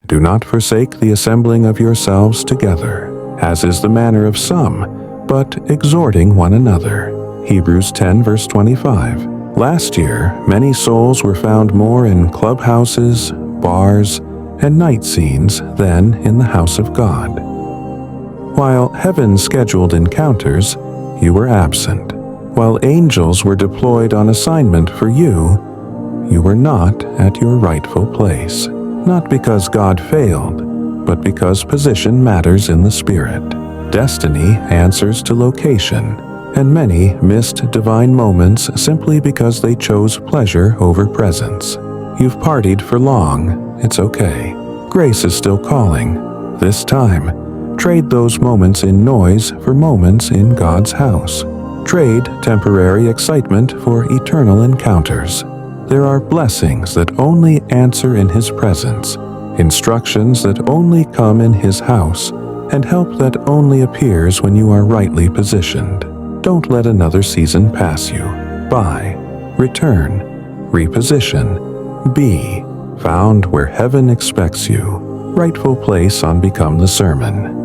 Do not forsake the assembling of yourselves together, as is the manner of some, but exhorting one another. Hebrews 10 verse 25. Last year, many souls were found more in clubhouses, bars, and night scenes than in the house of God. While heaven scheduled encounters, you were absent. While angels were deployed on assignment for you, you were not at your rightful place. Not because God failed, but because position matters in the Spirit. Destiny answers to location, and many missed divine moments simply because they chose pleasure over presence. You've partied for long, it's okay. Grace is still calling. This time, trade those moments in noise for moments in God's house. Trade temporary excitement for eternal encounters. There are blessings that only answer in His presence, instructions that only come in His house, and help that only appears when you are rightly positioned. Don't let another season pass you. Buy, return, reposition, be found where heaven expects you. Rightful Place on Become the Sermon.